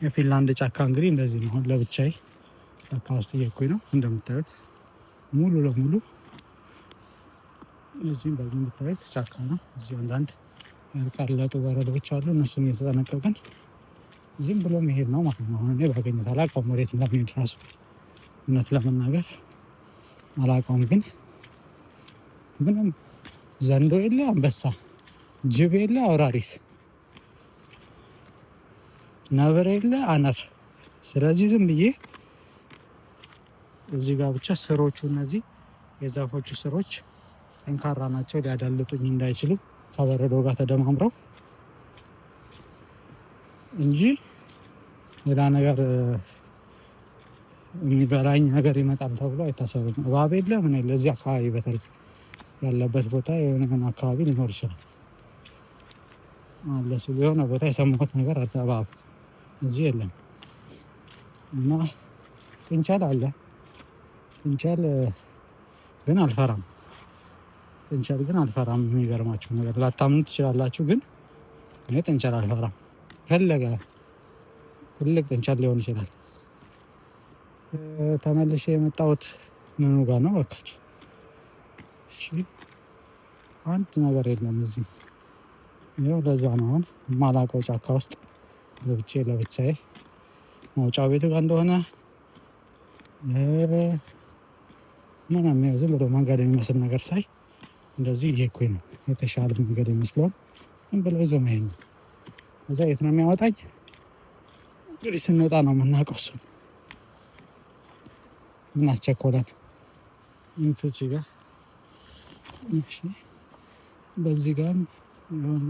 የፊንላንድ ጫካ እንግዲህ እንደዚህ ነው። አሁን ለብቻዬ ጫካ ውስጥ እየሄድኩኝ ነው። እንደምታዩት ሙሉ ለሙሉ እዚህም በዚህ የምታዩት ጫካ ነው። እዚህ አንዳንድ ያልቀለጡ በረዶች አሉ። እነሱን እየተጠነቀቅን ዝም ብሎ መሄድ ነው ማለት ነው። አሁን እኔ ባገኘሁት አላውቀውም ወዴት እንደሚሄድ ራሱ እውነት ለመናገር አላውቀውም። ግን ምንም ዘንዶ የለ፣ አንበሳ፣ ጅብ የለ፣ አውራሪስ፣ ነብር የለ፣ አነር። ስለዚህ ዝም ብዬ እዚህ ጋር ብቻ ስሮቹ እነዚህ የዛፎቹ ስሮች ጠንካራ ናቸው፣ ሊያዳልጡኝ እንዳይችሉ ከበረዶ ጋር ተደማምረው እንጂ ሌላ ነገር የሚበላኝ ነገር ይመጣል ተብሎ አይታሰብም። እባብ የለ ምን የለ። እዚህ አካባቢ በተለይ ያለበት ቦታ የሆነ አካባቢ ሊኖር ይችላል አለ ሲሉ የሆነ ቦታ የሰማሁት ነገር አለ። እባብ እዚህ የለም እና ጥንቸል አለ። ጥንቸል ግን አልፈራም። የሚገርማችሁ ነገር ላታምኑ ትችላላችሁ፣ ግን እኔ ጥንቸል አልፈራም። ፈለገ ትልቅ ጥንቸል ሊሆን ይችላል። ተመልሼ የመጣሁት ምኑ ጋር ነው በቃችሁ? እሺ አንድ ነገር የለም እዚህ። ይኸው ለዛ ነው አሁን የማላውቀው ጫካ ውስጥ ለብቻዬ መውጫው ቤት ጋር እንደሆነ ምንም ዝም ብሎ መንገድ የሚመስል ነገር ሳይ እንደዚህ እየሄድኩኝ ነው። የተሻለ መንገድ የሚመስለውን ዝም ብሎ ይዞ መሄድ ነው። እዛ የት ነው የሚያወጣኝ? እንግዲህ ስንወጣ ነው የምናውቀው። እሱ ምን አስቸኮላል? እንትች ጋር በዚህ ጋር የሆነ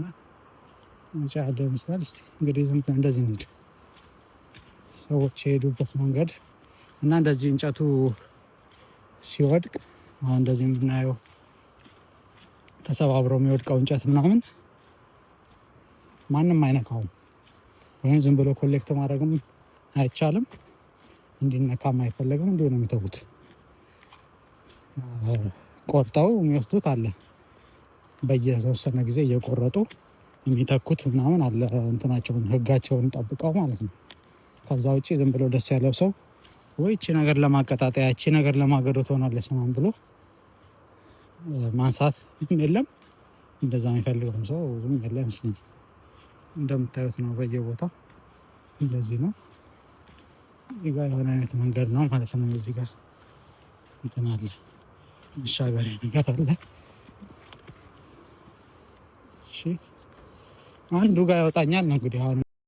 መውጫ ያለ ይመስላል። እስኪ እንግዲህ ዝም ብለን እንደዚህ እንሂድ። ሰዎች የሄዱበት መንገድ እና እንደዚህ እንጨቱ ሲወድቅ አሁን እንደዚህ የምናየው ተሰባብሮ የሚወድቀው እንጨት ምናምን ማንም አይነካውም፣ ወይም ዝም ብሎ ኮሌክት ማድረግም አይቻልም። እንዲነካም አይፈለግም። እንዲሁ ነው የሚተዉት። ቆርጠው የሚወስዱት አለ፣ በየተወሰነ ጊዜ እየቆረጡ የሚተኩት ምናምን አለ። እንትናቸውን ህጋቸውን ጠብቀው ማለት ነው። ከዛ ውጭ ዝም ብሎ ደስ ያለው ሰው ወይ እቺ ነገር ለማቀጣጠያ እቺ ነገር ለማገዶ ትሆናለች ምናምን ብሎ ማንሳት የለም። እንደዛ የሚፈልገውም ሰው ዝም ያለ አይመስለኝም። እንደምታዩት ነው በየቦታው እንደዚህ ነው። እዚህ ጋር የሆነ አይነት መንገድ ነው ማለት ነው። እዚህ ጋር እንትን አለ፣ መሻገሪያ ነገር አለ። እሺ አንዱ ጋር ያወጣኛል ነው እንግዲህ አሁን